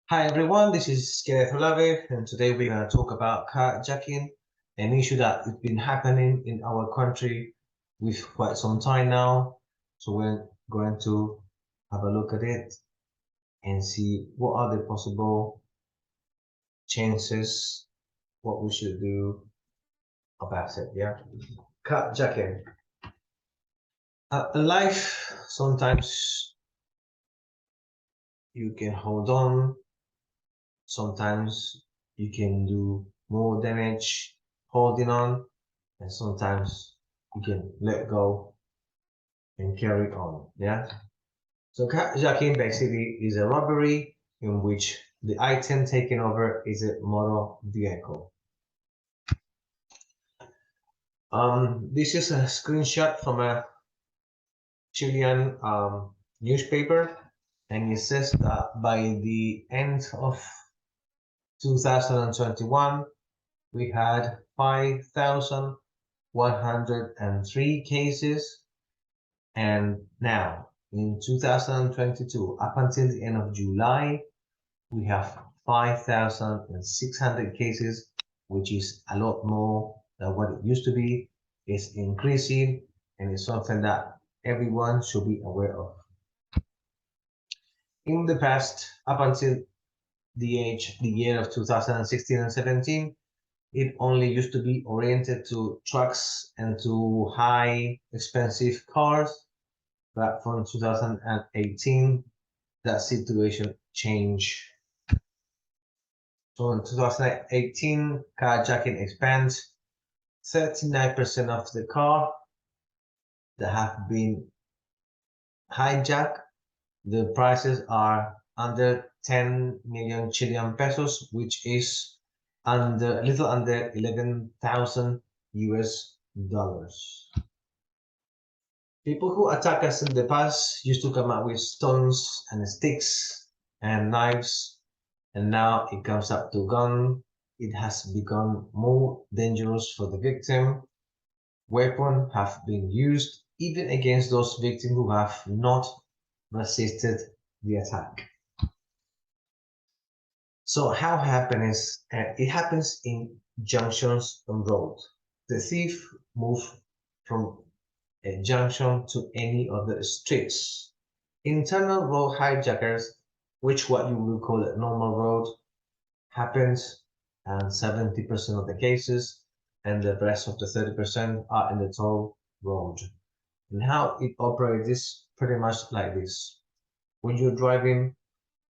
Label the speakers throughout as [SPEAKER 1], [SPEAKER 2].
[SPEAKER 1] Hi everyone, this is Kenneth Olave, and today we're going to talk about carjacking, an issue that has been happening in our country with quite some time now. So we're going to have a look at it and see what are the possible chances, what we should do about it. Yeah, carjacking. In life, sometimes you can hold on, sometimes you can do more damage holding on, and sometimes you can let go and carry on. Yeah. So carjacking basically is a robbery in which the item taken over is a motor vehicle. This is a screenshot from a Chilean newspaper, and it says that by the end of 2021, we had 5,103 cases, and now in 2022, up until the end of July, we have 5,600 cases, which is a lot more than what it used to be. It's increasing, and it's something that everyone should be aware of. In the past, up until the year of 2016 and 17, it only used to be oriented to trucks and to high expensive cars. But from 2018, that situation changed. So in 2018, carjacking expands. 39% of the car that have been hijacked, the prices are under 10 million Chilean pesos, which is a little under 11,000 US dollars. People who attack us in the past used to come out with stones and sticks and knives, and now it comes up to gun. It has become more dangerous for the victim. Weapons have been used even against those victims who have not resisted the attack. So how happens? It happens in junctions on road. The thief moves from a junction to any of the streets. Internal road hijackers, which what you will call a normal road, happens in 70% of the cases, and the rest of the 30% are in the toll road. And how it operates is pretty much like this. When you're driving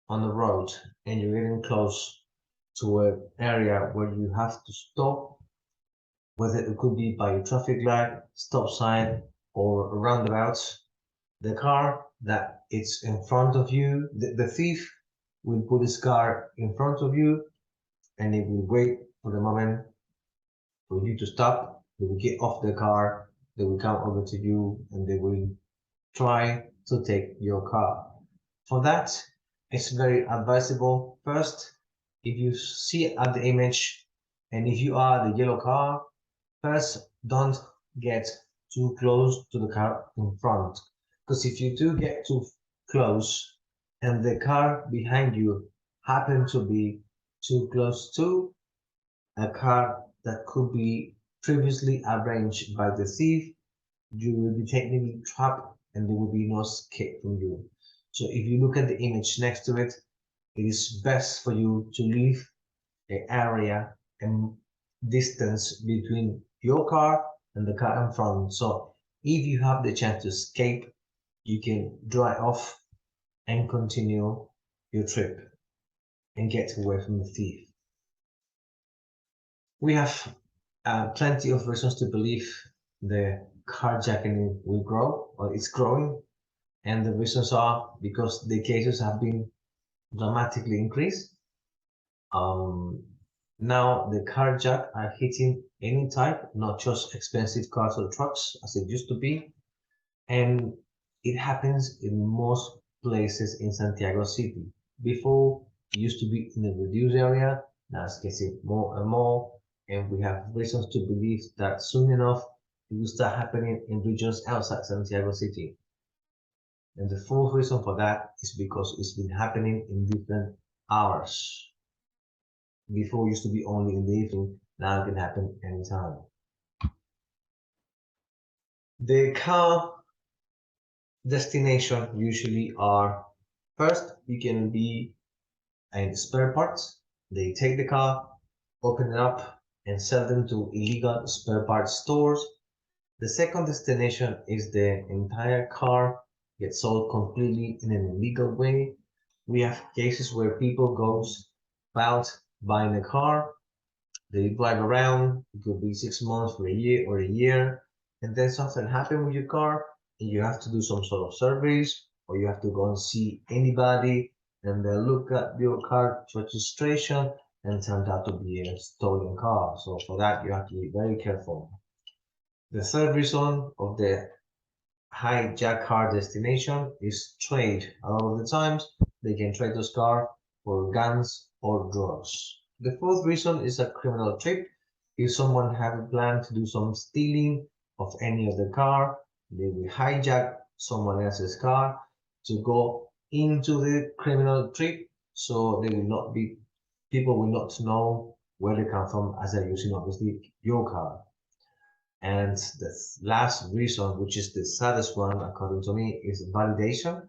[SPEAKER 1] on the road and you're getting close to an area where you have to stop, whether it could be by a traffic light, stop sign, or a roundabout, the car that is in front of you, the thief will put his car in front of you, and it will wait for the moment for you to stop. They will get off the car, they will come over to you, and they will try to take your car. For that, it's very advisable. First, if you see at the image, and if you are the yellow car, first don't get too close to the car in front. Because if you do get too close and the car behind you happen to be too close to a car that could be previously arranged by the thief, you will be technically trapped and there will be no escape from you. So if you look at the image next to it, it is best for you to leave the area and distance between your car and the car in front. So if you have the chance to escape, you can drive off and continue your trip and get away from the thief. We have plenty of reasons to believe the carjacking will grow, or it's growing, and the reasons are because the cases have been dramatically increased. Now the carjack are hitting any type, not just expensive cars or trucks as it used to be, and it happens in most places in Santiago City. Before, it used to be in a reduced area, now it's getting more and more, and we have reasons to believe that soon enough it will start happening in regions outside Santiago City. And the fourth reason for that is because it's been happening in different hours. Before it used to be only in the evening, now it can happen anytime. The car destination usually are first, you can be in spare parts. They take the car, open it up, and sell them to illegal spare parts stores. The second destination is the entire car gets sold completely in an illegal way. We have cases where people goes about buying a car, they drive around, it could be 6 months or a year, and then something happened with your car, and you have to do some sort of surveys, or you have to go and see anybody, and they look at your car registration and turns out to be a stolen car. So for that, you have to be very careful. The third reason of the hijack car destination is trade. A lot of the times they can trade those cars for guns or drugs. The fourth reason is a criminal trip. If someone have a plan to do some stealing of any of the car, they will hijack someone else's car to go into the criminal trip, so they will not be people will not know where they come from as they're using obviously your car. And the last reason, which is the saddest one, according to me, is validation.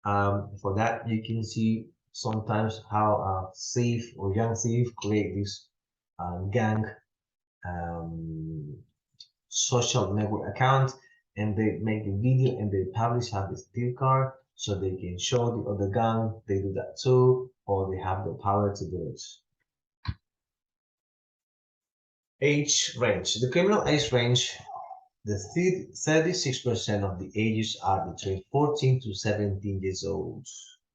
[SPEAKER 1] For that, you can see sometimes how a thief or young thief create this gang um, social network account, and they make a video and they publish how they steal car so they can show the other gang they do that too, or they have the power to do it. Age range. The criminal age range. The 36% of the ages are between 14 to 17 years old,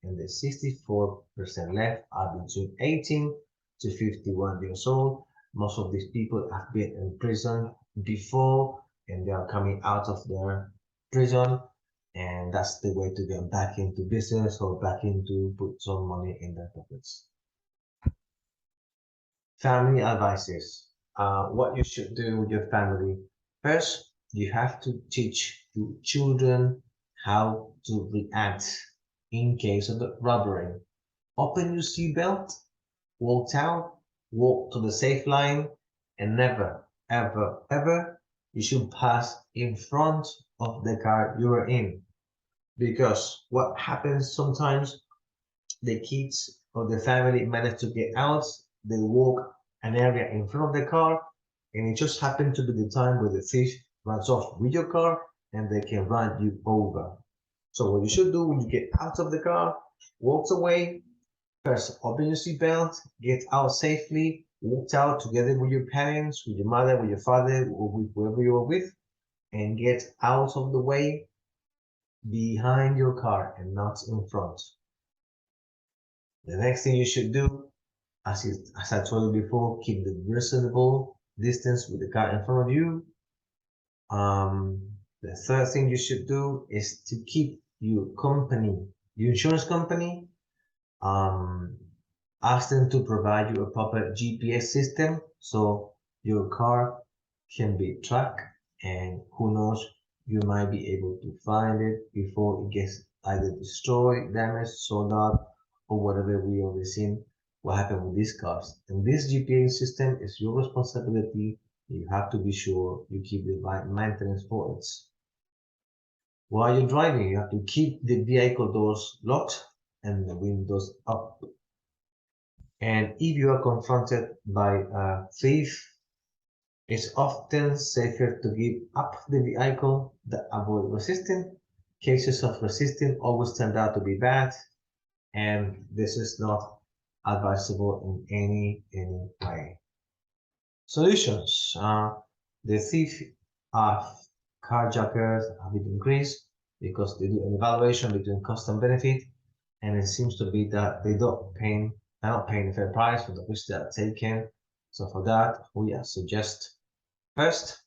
[SPEAKER 1] and the 64% left are between 18 to 51 years old. Most of these people have been in prison before, and they are coming out of their prison, and that's the way to get back into business or back into put some money in their pockets. Family advices. What you should do with your family. First, you have to teach your children how to react in case of a robbery. Open your seatbelt, walk out, walk to the safe line, and never, ever, ever you should pass in front of the car you are in. Because what happens sometimes, the kids or the family manage to get out, they walk an area in front of the car, and it just happened to be the time where the thief runs off with your car and they can run you over. So what you should do when you get out of the car, walk away, first open your seatbelt, get out safely, walk out together with your parents, with your mother, with your father, or with whoever you are with, and get out of the way behind your car and not in front. The next thing you should do, as I told you before, keep the reasonable distance with the car in front of you. The third thing you should do is to keep your insurance company, um, ask them to provide you a proper GPS system so your car can be tracked, and who knows, you might be able to find it before it gets either destroyed, damaged, sold out, or whatever we always seen what happened with these cars. And this GPS system is your responsibility. You have to be sure you keep the right maintenance for it. While you're driving, you have to keep the vehicle doors locked and the windows up. And if you are confronted by a thief, it's often safer to give up the vehicle than avoid resisting. Cases of resisting always turn out to be bad, and this is not advisable in any way. Solutions. The thief of carjackers have been increased because they do an evaluation between cost and benefit, and it seems to be that they're not paying a fair price for the risk they are taking. So for that, we suggest first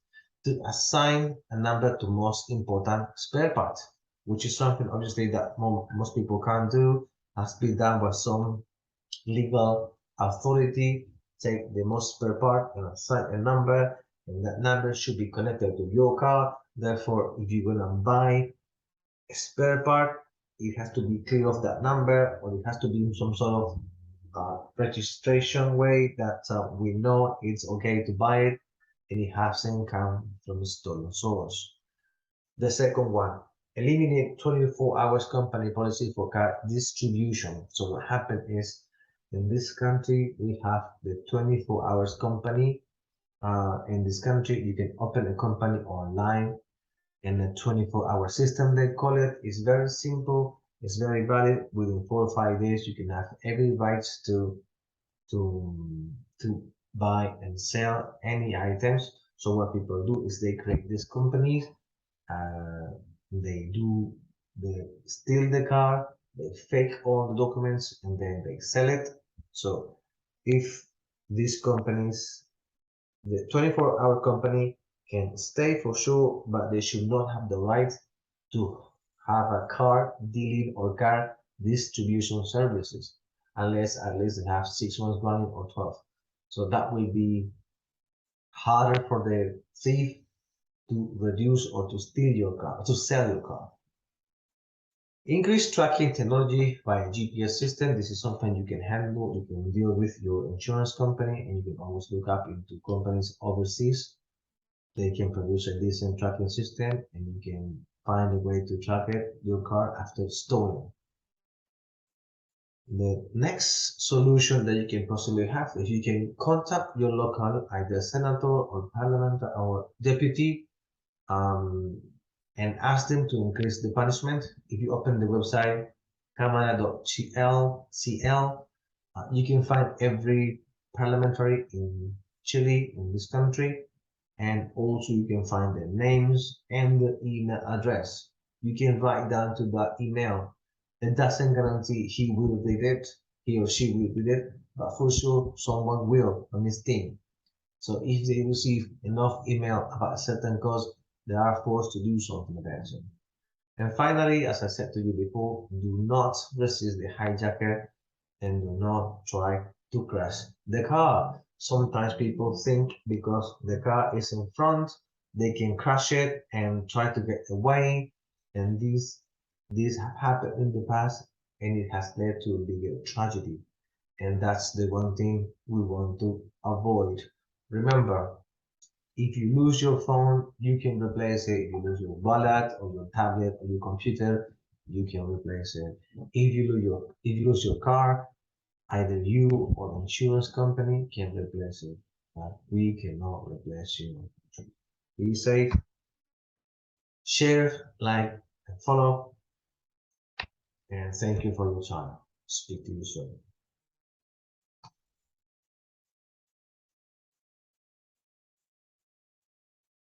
[SPEAKER 1] to assign a number to most important spare part, which is something obviously that most people can't do, has to be done by some legal authority. Take the most spare part and assign a number, and that number should be connected to your car. Therefore, if you're gonna buy a spare part, it has to be clear of that number, or it has to be some sort of registration way that we know it's okay to buy it and it hasn't come from a stolen source. The second one, eliminate 24 hours company policy for car distribution. So what happened is in this country, we have the 24 hours company. In this country, you can open a company online in a 24-hour system, they call it. It's very simple. It's very valid. Within 4 or 5 days, you can have every rights to to buy and sell any items. So what people do is they create these companies. Uh, they steal the car, they fake all the documents, and then they sell it. So if these companies, the 24-hour company can stay for sure, but they should not have the right to have a car dealing or car distribution services unless at least they have 6 months running or 12. So that will be harder for the thief to reduce or to steal your car, to sell your car. Increased tracking technology by a GPS system. This is something you can handle. You can deal with your insurance company, and you can always look up into companies overseas. They can produce a decent tracking system, and you can find a way to track your car after it's stolen. The next solution that you can possibly have is you can contact your local either senator or parliament or deputy and ask them to increase the punishment. If you open the website camara.cl, you can find every parliamentary in Chile, in this country, and also you can find their names and the email address. You can write down to that email. It doesn't guarantee he will read it, he or she will read it, but for sure someone will on his team. So if they receive enough email about a certain cause, they are forced to do something about it. And finally, as I said to you before, do not resist the hijacker and do not try to crash the car. Sometimes people think because the car is in front, they can crash it and try to get away. And this have happened in the past and it has led to a bigger tragedy. And that's the one thing we want to avoid. Remember, if you lose your phone, you can replace it. If you lose your wallet or your tablet or your computer, you can replace it. If you lose your car, either you or the insurance company can replace it, but we cannot replace you. Be safe, share, like, and follow, and thank you for your time. Speak to you soon.